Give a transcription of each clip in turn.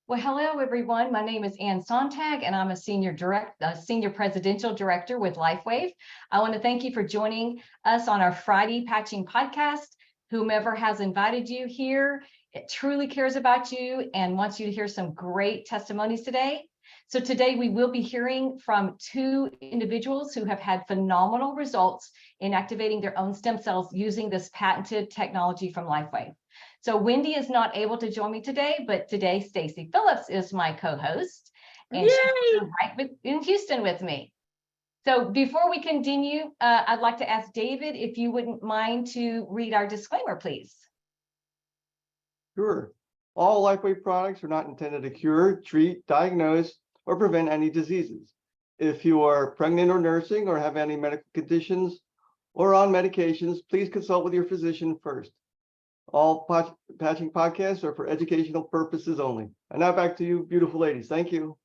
Well, hello, everyone. My name is Ann Sontag, and I'm a senior presidential director with LifeWave. I want to thank you for joining us on our Friday Patching podcast. Whomever has invited you here, it truly cares about you and wants you to hear some great testimonies today. So today we will be hearing from two individuals who have had phenomenal results in activating their own stem cells using this patented technology from LifeWave. So Wendy is not able to join me today, but today Stacie Phillips is my co-host, and Yay! she's right in Houston with me. So before we continue, I'd like to ask David if you wouldn't mind to read our disclaimer, please. Sure. All LifeWave products are not intended to cure, treat, diagnose, or prevent any diseases. If you are pregnant or nursing or have any medical conditions or on medications, please consult with your physician first. All patching podcasts are for educational purposes only. And now back to you, beautiful ladies. Thank you.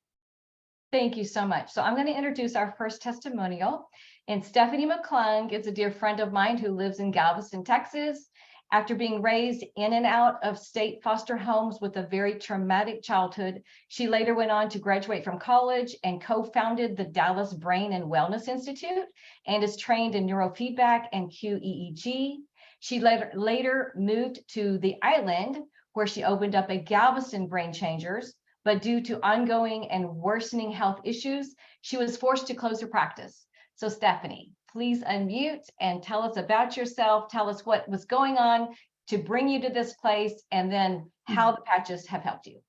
Thank you so much. So I'm going to introduce our first testimonial. And Stephanie McClung is a dear friend of mine who lives in Galveston, Texas. After being raised in and out of state foster homes with a very traumatic childhood, she later went on to graduate from college and co-founded the Dallas Brain and Wellness Institute and is trained in neurofeedback and QEEG. She later moved to the island where she opened up a Galveston Brain Changers, but due to ongoing and worsening health issues, she was forced to close her practice. So Stephanie, please unmute and tell us about yourself. Tell us what was going on to bring you to this place and then how the patches have helped you.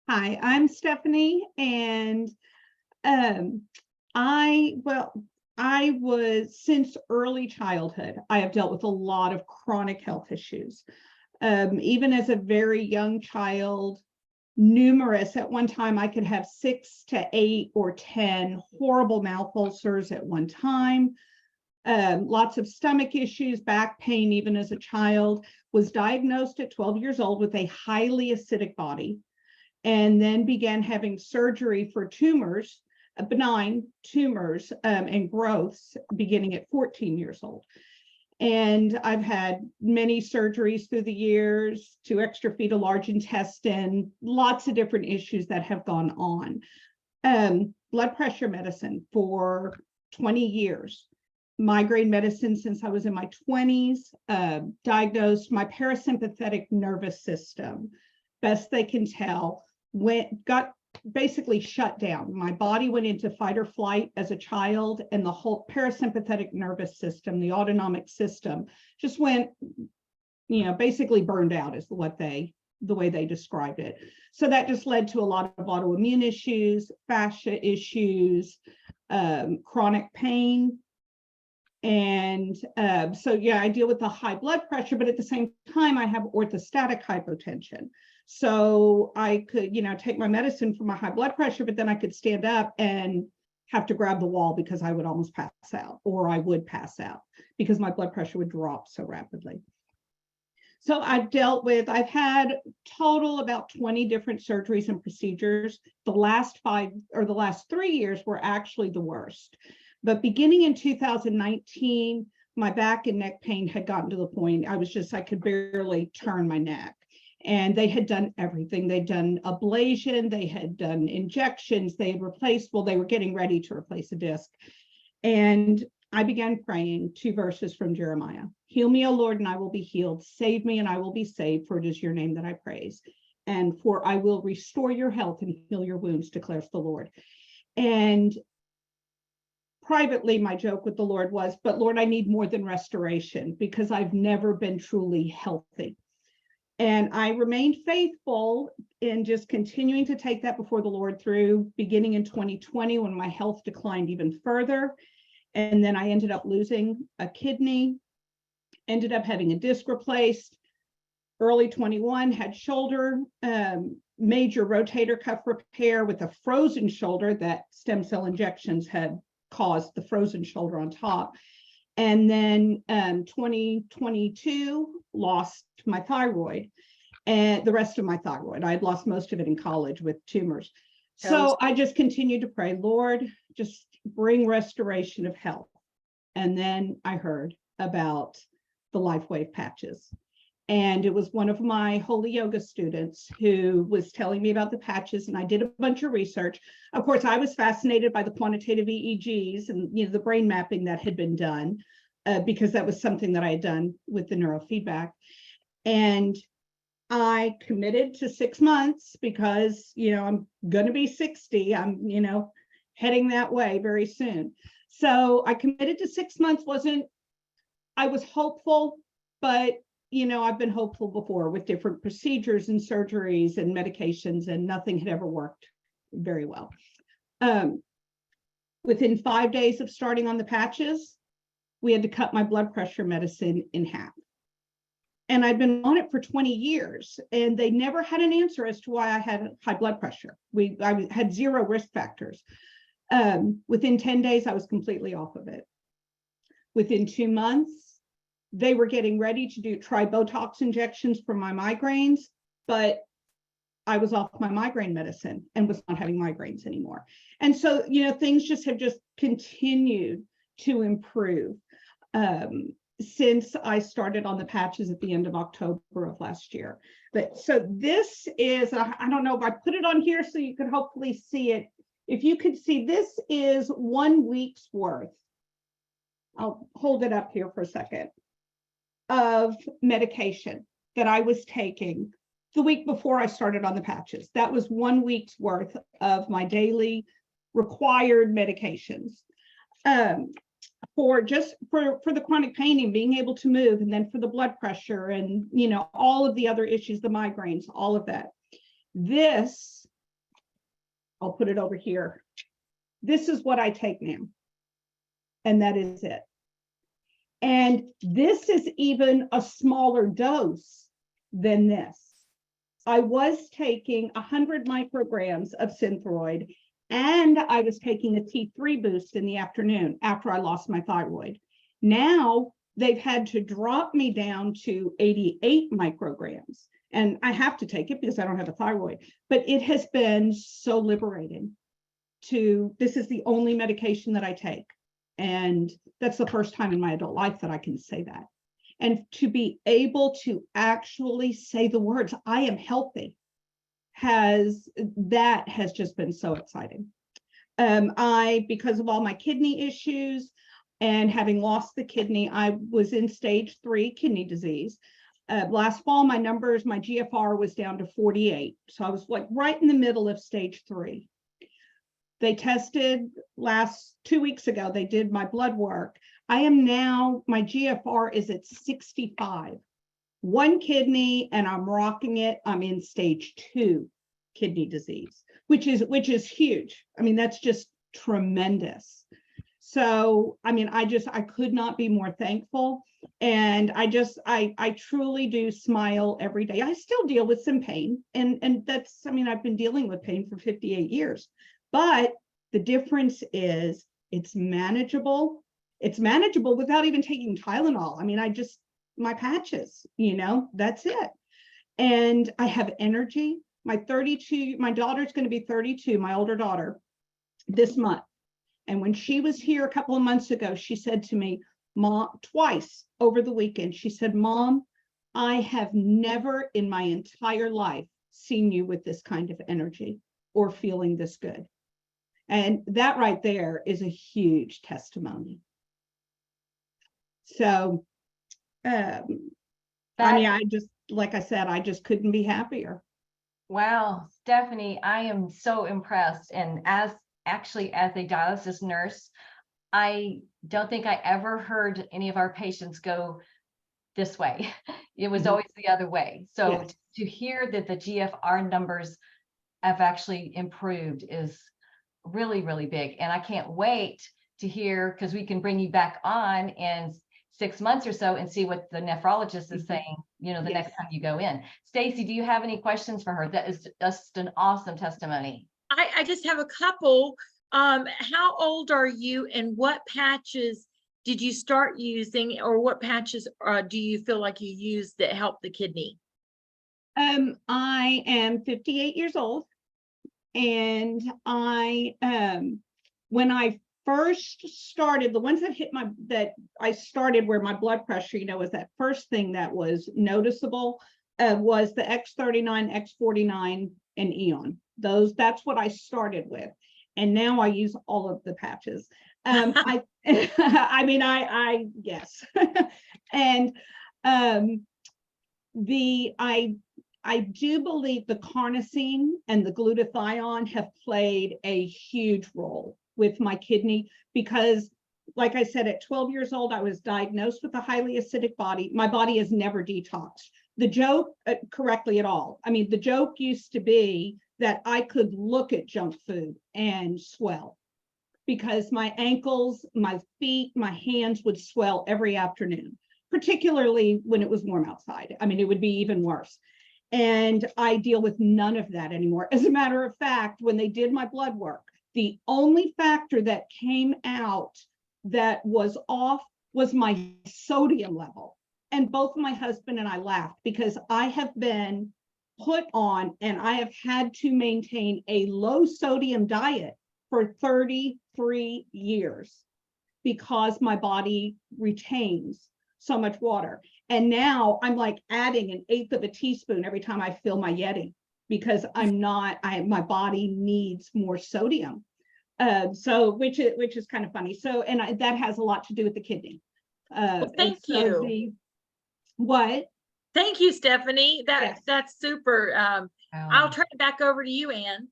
Hi, I'm Stephanie, and I was, since early childhood, I have dealt with a lot of chronic health issues. Even as a very young child, numerous. At one time, I could have 6 to 8 or 10 horrible mouth ulcers at one time. Lots of stomach issues, back pain, even as a child. Was diagnosed at 12 years old with a highly acidic body, and then began having surgery for tumors, benign tumors and growths beginning at 14 years old. And I've had many surgeries through the years, 2 extra feet of large intestine, lots of different issues that have gone on. Blood pressure medicine for 20 years. Migraine medicine since I was in my 20s, diagnosed my parasympathetic nervous system, best they can tell, got basically shut down. My body went into fight or flight as a child, and the whole parasympathetic nervous system, the autonomic system, just went, basically burned out is the way they described it. So that just led to a lot of autoimmune issues, fascia issues, chronic pain. And I deal with the high blood pressure, but at the same time, I have orthostatic hypotension. So I could, take my medicine for my high blood pressure, but then I could stand up and have to grab the wall because I would almost pass out, or I would pass out because my blood pressure would drop so rapidly. So I've had total about 20 different surgeries and procedures. The last 3 years were actually the worst. But beginning in 2019, my back and neck pain had gotten to the point I could barely turn my neck. And they had done everything. They'd done ablation, they had done injections, they were getting ready to replace a disc. And I began praying 2 verses from Jeremiah. Heal me, O Lord, and I will be healed. Save me, and I will be saved, for it is your name that I praise. And for I will restore your health and heal your wounds, declares the Lord. And privately, my joke with the Lord was, but Lord, I need more than restoration because I've never been truly healthy. And I remained faithful in just continuing to take that before the Lord through beginning in 2020 when my health declined even further. And then I ended up losing a kidney, ended up having a disc replaced. Early 21, had shoulder, major rotator cuff repair with a frozen shoulder that stem cell injections had caused the frozen shoulder on top. And then 2022, lost my thyroid and the rest of my thyroid. I had lost most of it in college with tumors. So I just continued to pray, Lord, just bring restoration of health. And then I heard about the LifeWave patches. And it was one of my holy yoga students who was telling me about the patches, and I did a bunch of research. Of course, I was fascinated by the quantitative EEGs and the brain mapping that had been done, because that was something that I had done with the neurofeedback. And I committed to 6 months because, I'm going to be 60. I'm, heading that way very soon. So I committed to 6 months. I was hopeful, but, I've been hopeful before with different procedures and surgeries and medications, and nothing had ever worked very well. Within 5 days of starting on the patches, we had to cut my blood pressure medicine in half. And I'd been on it for 20 years, and they never had an answer as to why I had high blood pressure. I had 0 risk factors. Within 10 days, I was completely off of it. Within 2 months, they were getting ready to try Botox injections for my migraines, but I was off my migraine medicine and was not having migraines anymore. And so, things have continued to improve since I started on the patches at the end of October of last year. But so this is, I don't know if I put it on here so you could hopefully see it. If you could see, this is 1 week's worth. I'll hold it up here for a second, of medication that I was taking the week before I started on the patches. That was 1 week's worth of my daily required medications. For the chronic pain and being able to move, and then for the blood pressure and all of the other issues, the migraines, all of that. This, I'll put it over here. This is what I take now, and that is it. And this is even a smaller dose than this. I was taking 100 micrograms of Synthroid, and I was taking a T3 boost in the afternoon after I lost my thyroid. Now they've had to drop me down to 88 micrograms. And I have to take it because I don't have a thyroid. But it has been so liberating this is the only medication that I take. And that's the first time in my adult life that I can say that. And to be able to actually say the words, I am healthy, has just been so exciting. Because of all my kidney issues and having lost the kidney, I was in stage 3 kidney disease. Last fall, my GFR was down to 48. So I was like right in the middle of stage 3. They tested 2 weeks ago, they did my blood work. My GFR is at 65. 1 kidney, and I'm rocking it. I'm in stage 2 kidney disease, which is huge. I mean, that's just tremendous. So, I mean, I could not be more thankful. And I truly do smile every day. I still deal with some pain, and that's, I've been dealing with pain for 58 years, but the difference is it's manageable. It's manageable without even taking Tylenol. My patches, that's it. And I have energy. My daughter's going to be 32, my older daughter, this month. And when she was here a couple of months ago, she said to me, Mom, twice over the weekend, she said, Mom, I have never in my entire life seen you with this kind of energy or feeling this good. And that right there is a huge testimony. So, like I said, I just couldn't be happier. Wow, Stephanie, I am so impressed. And as a dialysis nurse, I don't think I ever heard any of our patients go this way. It was always the other way. So Yes. To hear that the GFR numbers have actually improved is really, really big. And I can't wait to hear, because we can bring you back on in 6 months or so and see what the nephrologist is saying, the next time you go in. Stacie, do you have any questions for her? That is just an awesome testimony. I just have a couple. How old are you, and what patches did you start using, or what patches do you feel like you use that help the kidney? I am 58 years old, and when I first started, the ones that that I started where my blood pressure, was that first thing that was noticeable, was the X39, X49, and Eon. That's what I started with. And now I use all of the patches. I yes. And I do believe the carnosine and the glutathione have played a huge role with my kidney, because like I said, at 12 years old, I was diagnosed with a highly acidic body. My body has never detoxed. The joke, correctly at all. I mean, the joke used to be that I could look at junk food and swell, because my ankles, my feet, my hands would swell every afternoon, particularly when it was warm outside. I mean, it would be even worse. And I deal with none of that anymore. As a matter of fact, when they did my blood work, the only factor that came out that was off was my sodium level. And both my husband and I laughed, because I have been put on and I have had to maintain a low sodium diet for 33 years because my body retains so much water. And now I'm like adding 1/8 of a teaspoon every time I fill my Yeti, because my body needs more sodium. So which is kind of funny. So, and that has a lot to do with the kidney. Thank you. What? Thank you, Stephanie. Yes. That's super. I'll turn it back over to you, Ann.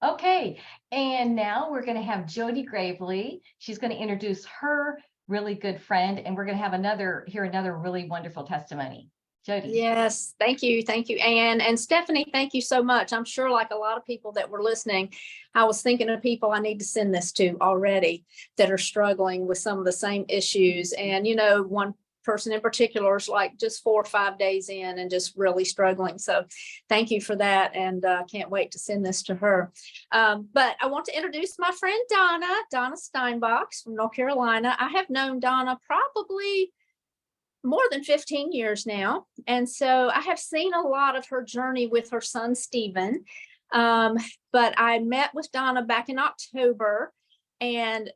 Okay, and now we're going to have Jody Gravely. She's going to introduce her really good friend, and we're going to have another really wonderful testimony. Jody. Yes, thank you, Ann. And Stephanie, thank you so much. I'm sure, like a lot of people that were listening, I was thinking of people I need to send this to already that are struggling with some of the same issues. And one person in particular is like just 4 or 5 days in and just really struggling. So thank you for that, and can't wait to send this to her. But I want to introduce my friend Donna Steinbach from North Carolina. I have known Donna probably more than 15 years now. And so I have seen a lot of her journey with her son, Stephen. But I met with Donna back in October and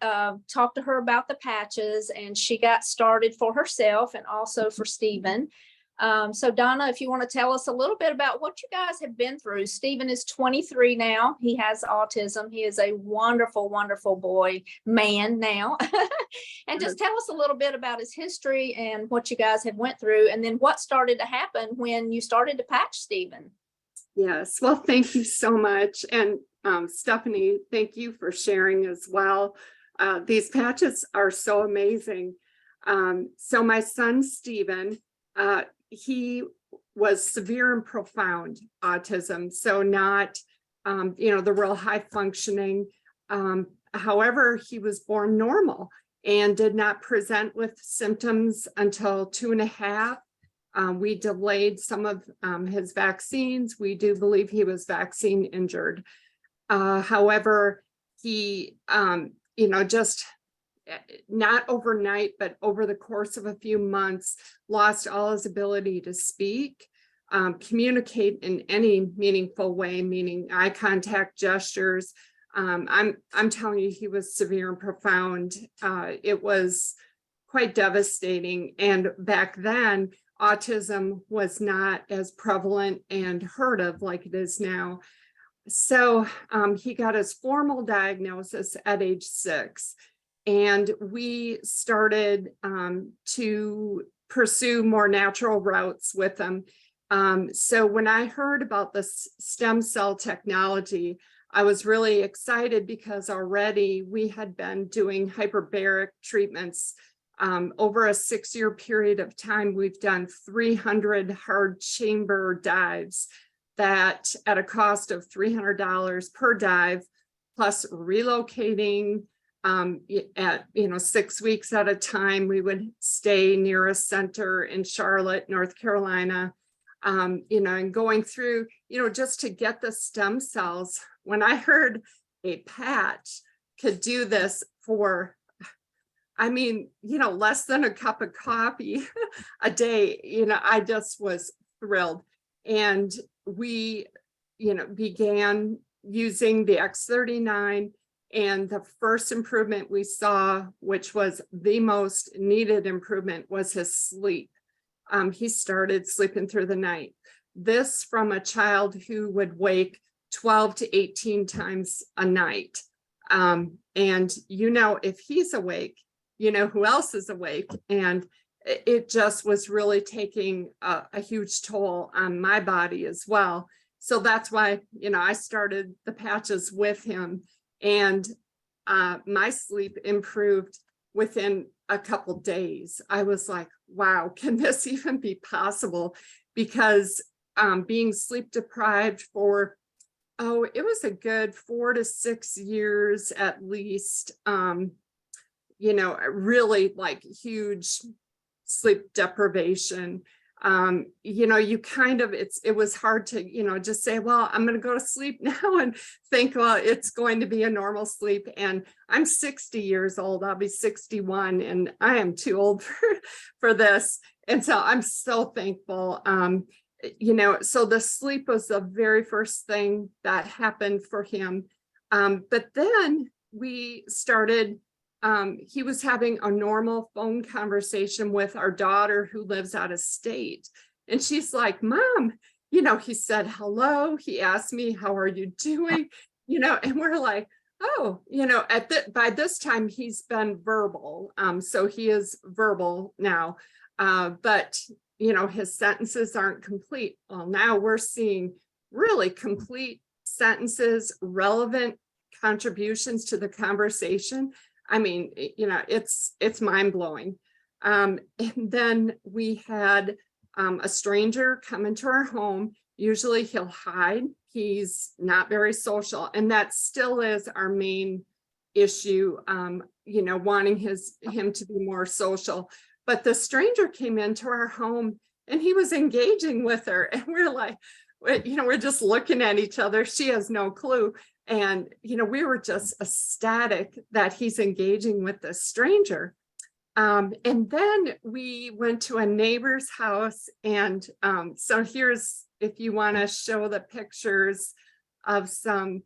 talked to her about the patches, and she got started for herself and also for Stephen. So Donna, if you want to tell us a little bit about what you guys have been through. Stephen is 23 now. He has autism. He is a wonderful, wonderful man now. And just tell us a little bit about his history and what you guys have went through, and then what started to happen when you started to patch Stephen. Yes, well, thank you so much. And Stephanie, thank you for sharing as well. These patches are so amazing. So my son, Stephen, he was severe and profound autism, so not, the real high functioning. However, he was born normal and did not present with symptoms until 2.5. We delayed some of his vaccines. We do believe he was vaccine injured. However, he, just not overnight, but over the course of a few months, lost all his ability to speak, communicate in any meaningful way, meaning eye contact, gestures. I'm telling you, he was severe and profound. It was quite devastating. And back then, autism was not as prevalent and heard of like it is now. So he got his formal diagnosis at age 6. And we started to pursue more natural routes with him. So when I heard about this stem cell technology, I was really excited, because already we had been doing hyperbaric treatments. Over a 6-year period of time, we've done 300 hard chamber dives that at a cost of $300 per dive, plus relocating at 6 weeks at a time. We would stay near a center in Charlotte, North Carolina, and going through, just to get the stem cells. When I heard a patch could do this for, less than a cup of coffee a day, I just was thrilled. And we, began using the X39 And the first improvement we saw, which was the most needed improvement, was his sleep. He started sleeping through the night. This from a child who would wake 12 to 18 times a night. And if he's awake, who else is awake? And it just was really taking a huge toll on my body as well. So that's why, I started the patches with him, and my sleep improved within a couple days. I was like, wow, can this even be possible? Because being sleep deprived for, it was a good 4 to 6 years at least, really like huge sleep deprivation. You kind of, it was hard to, just say, well, I'm going to go to sleep now and think, well, it's going to be a normal sleep. And I'm 60 years old, I'll be 61, and I am too old for this. And so I'm so thankful. So the sleep was the very first thing that happened for him. But then we started, he was having a normal phone conversation with our daughter who lives out of state. And she's like, Mom, he said hello. He asked me, how are you doing? And we're like, oh, by this time he's been verbal. So he is verbal now. But his sentences aren't complete. Well, now we're seeing really complete sentences, relevant contributions to the conversation. I mean, it's mind blowing. And then we had a stranger come into our home. Usually he'll hide. He's not very social. And that still is our main issue, wanting him to be more social. But the stranger came into our home and he was engaging with her. And we're like, we're just looking at each other. She has no clue. And, we were just ecstatic that he's engaging with this stranger. And then we went to a neighbor's house. And so here's, if you want to show the pictures of some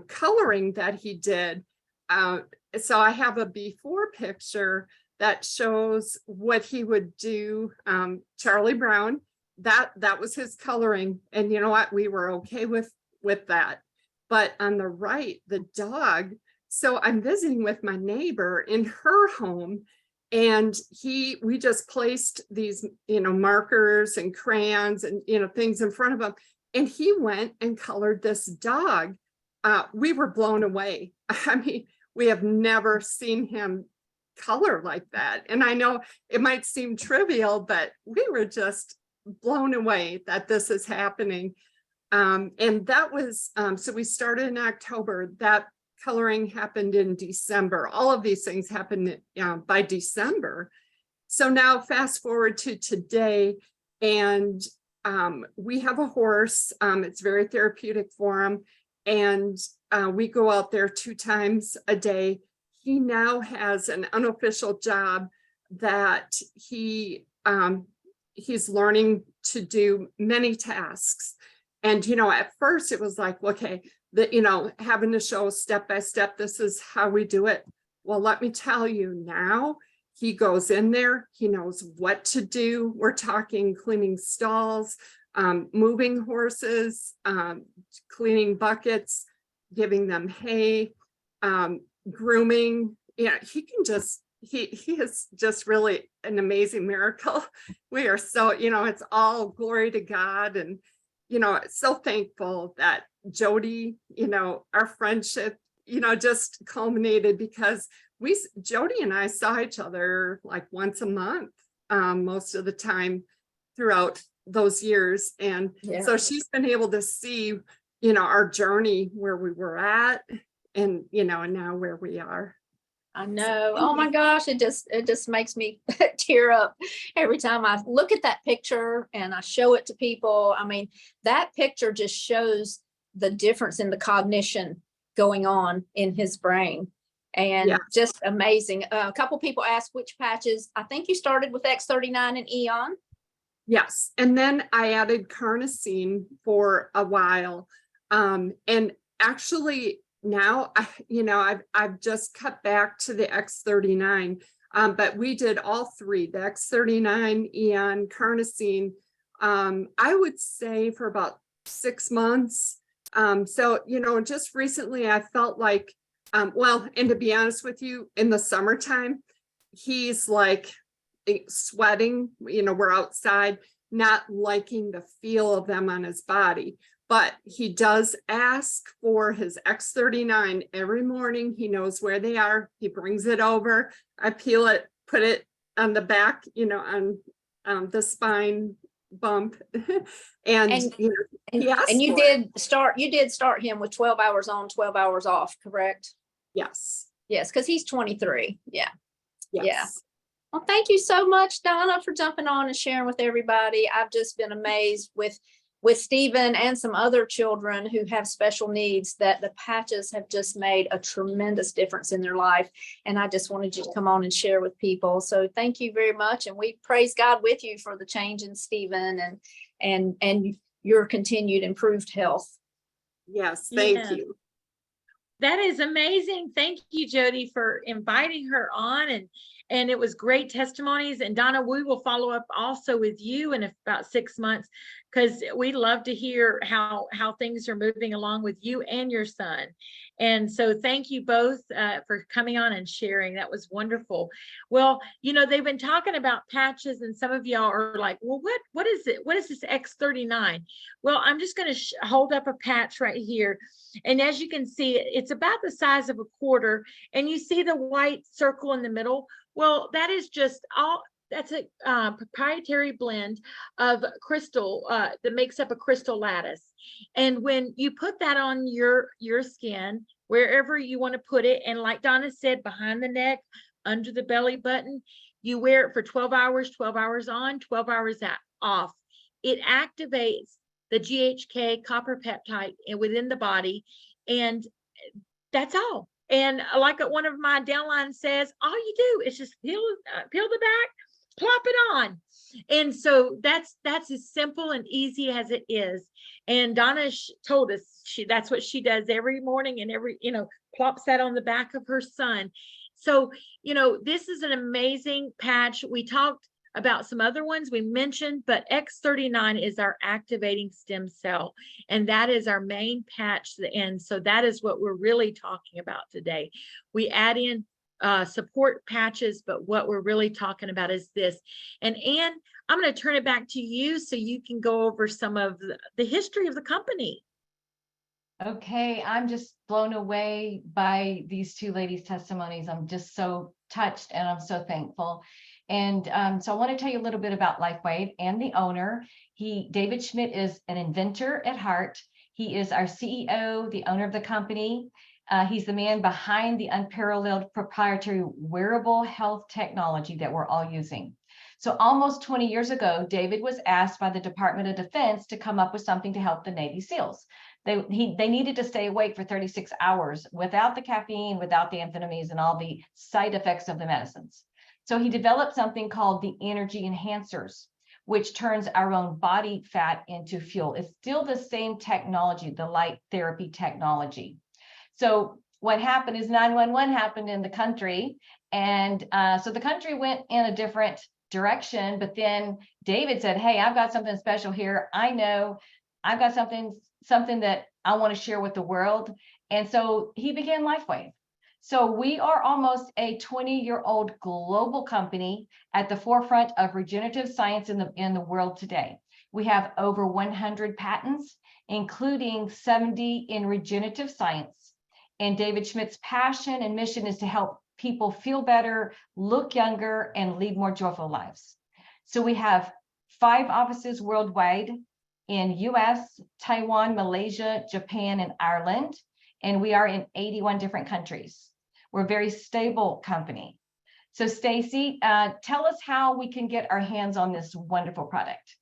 coloring that he did. So I have a before picture that shows what he would do. Charlie Brown, that was his coloring. And you know what? We were okay with that. But on the right, the dog. So I'm visiting with my neighbor in her home, and we just placed these, markers and crayons and, things in front of him. And he went and colored this dog. We were blown away. I mean, we have never seen him color like that. And I know it might seem trivial, but we were just blown away that this is happening. And that was, so we started in October. That coloring happened in December. All of these things happened by December. So now fast forward to today, and we have a horse. It's very therapeutic for him. And we go out there 2 times a day. He now has an unofficial job that he's learning to do many tasks. And, at first it was like, okay, having to show step by step, this is how we do it. Well, let me tell you, now he goes in there, he knows what to do. We're talking cleaning stalls, moving horses, cleaning buckets, giving them hay, grooming. He can just, he is just really an amazing miracle. We are so, it's all glory to God. And so thankful that Jody, our friendship, just culminated because Jody and I saw each other like once a month, most of the time throughout those years. And so she's been able to see, our journey, where we were at, and, and now where we are. I know. Oh my gosh, it just makes me tear up every time I look at that picture and I show it to people. I mean, that picture just shows the difference in the cognition going on in his brain, and just amazing. A couple people asked which patches. I think you started with X39 and Eon. Yes, and then I added carnosine for a while, and actually now, I've just cut back to the X39. But we did all three, the X39 and carnosine, I would say for about 6 months. So, just recently I felt like, well, and to be honest with you, in the summertime, he's like sweating, we're outside, not liking the feel of them on his body. But he does ask for his X39 every morning. He knows where they are. He brings it over. I peel it, put it on the back, on the spine bump. and he asked And you for it. did start him with 12 hours on, 12 hours off, correct? Yes. Yes, because he's 23. Yeah. Yes. Yeah. Well, thank you so much, Donna, for jumping on and sharing with everybody. I've just been amazed with Stephen and some other children who have special needs, that the patches have just made a tremendous difference in their life. And I just wanted you to come on and share with people. So thank you very much. And we praise God with you for the change in Stephen and your continued improved health. Yes. Thank Yeah. you. That is amazing. Thank you, Jody, for inviting her on, and it was great testimonies. And Donna, we will follow up also with you in about 6 months, because we love to hear how things are moving along with you and your son. And so thank you both for coming on and sharing. That was wonderful. Well, they've been talking about patches, and some of y'all are like, well, what is it? What is this X39? Well, I'm just going to hold up a patch right here. And as you can see, it's about the size of a quarter, and you see the white circle in the middle. Well, that is just that's a proprietary blend of crystal that makes up a crystal lattice. And when you put that on your skin, wherever you want to put it, and like Donna said, behind the neck, under the belly button, you wear it for 12 hours, 12 hours on, 12 hours off. It activates the GHK copper peptide within the body, and that's all. And like one of my downlines says, all you do is just peel the back, plop it on. And so that's as simple and easy as it is. And Donna told us that's what she does every morning, and plops that on the back of her son. So, this is an amazing patch. We talked about some other ones we mentioned, but X39 is our activating stem cell, and that is our main patch. And so that is what we're really talking about today. We add in support patches, but what we're really talking about is this. And Ann, I'm going to turn it back to you so you can go over some of the history of the company. Okay, I'm just blown away by these two ladies' testimonies. I'm just so touched, and I'm so thankful. And so I want to tell you a little bit about LifeWave and the owner. David Schmidt is an inventor at heart. He is our CEO, the owner of the company. He's the man behind the unparalleled proprietary wearable health technology that we're all using. So almost 20 years ago, David was asked by the Department of Defense to come up with something to help the Navy SEALs. They needed to stay awake for 36 hours without the caffeine, without the amphetamines, and all the side effects of the medicines. So he developed something called the energy enhancers, which turns our own body fat into fuel. It's still the same technology, the light therapy technology. So what happened is 911 happened in the country. And so the country went in a different direction. But then David said, hey, I've got something special here. I know I've got something that I want to share with the world. And so he began LifeWave. So we are almost a 20-year-old global company at the forefront of regenerative science in the world today. We have over 100 patents, including 70 in regenerative science. And David Schmidt's passion and mission is to help people feel better, look younger, and lead more joyful lives. So we have 5 offices worldwide in US, Taiwan, Malaysia, Japan, and Ireland. And we are in 81 different countries. We're a very stable company. So Stacie, tell us how we can get our hands on this wonderful product.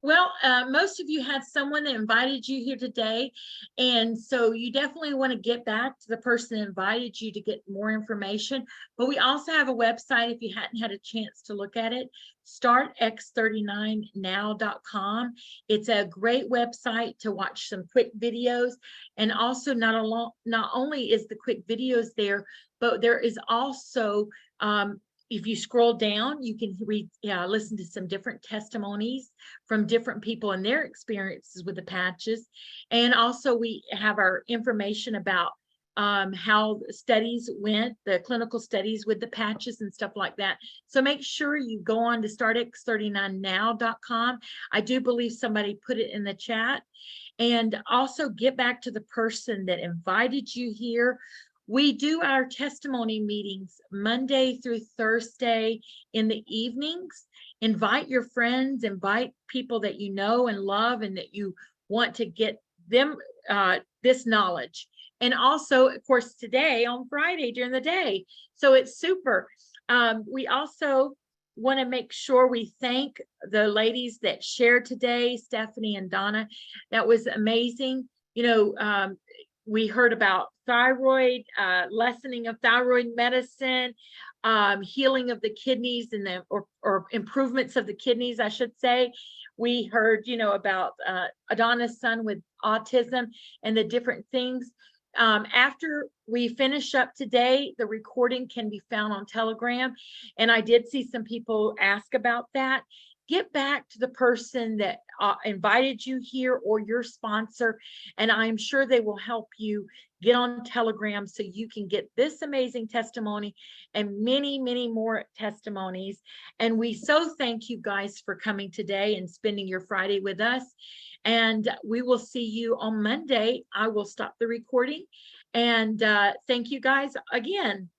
Well, most of you had someone that invited you here today. And so you definitely want to get back to the person that invited you to get more information. But we also have a website if you hadn't had a chance to look at it, startx39now.com. It's a great website to watch some quick videos. And also not only is the quick videos there, but there is also if you scroll down, you can listen to some different testimonies from different people and their experiences with the patches. And also we have our information about how studies went, the clinical studies with the patches and stuff like that. So make sure you go on to startx39now.com. I do believe somebody put it in the chat. And also get back to the person that invited you here. We do our testimony meetings Monday through Thursday in the evenings. Invite your friends, invite people that you know and love and that you want to get them this knowledge. And also, of course, today on Friday during the day. So it's super. We also want to make sure we thank the ladies that shared today, Stephanie and Donna. That was amazing. You know, we heard about thyroid, lessening of thyroid medicine, healing of the kidneys and or improvements of the kidneys, I should say. We heard, you know, about Adonna's son with autism and the different things. After we finish up today, the recording can be found on Telegram. And I did see some people ask about that. Get back to the person that invited you here or your sponsor, and I'm sure they will help you get on Telegram so you can get this amazing testimony and many, many more testimonies. And we so thank you guys for coming today and spending your Friday with us. And we will see you on Monday. I will stop the recording. And thank you guys again.